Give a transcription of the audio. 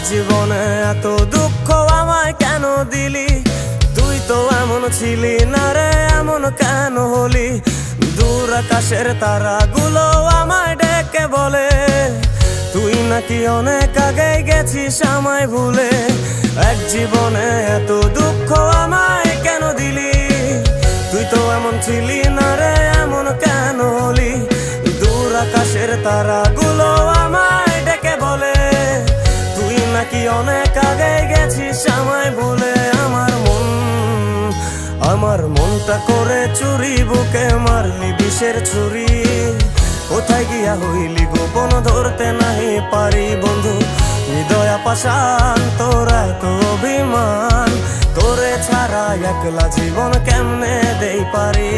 জীবনে এত দুঃখ আমায় কেন দিলি? তুই তো এমন ছিলি না রে, এমন কেন হলি? দূর আকাশের তারাগুলো আমায় ডেকে বলে তুই নাকি অনেক আগে গেছিস আমায় ভুলে। এক জীবনে এত দুঃখ আমায় কেন দিলি? তুই তো এমন ছিলি না রে, এমন কেন হলি? দূর আকাশের তারাগুলো আমায় ডেকে বলে তুই নাকি অনেক আগে গেছিস আমায় ভুলে। আমার মনটা করে চুরি, বুকে মারলি বিষের ছুরি। কোথায় গিয়া হইলি গোপন ধরতে নাহি পারি বন্ধু। হৃদয় পাষাণ তোর এত অভিমান, তোরে ছাড়া একলা জীবন কেমনে দেই পারি?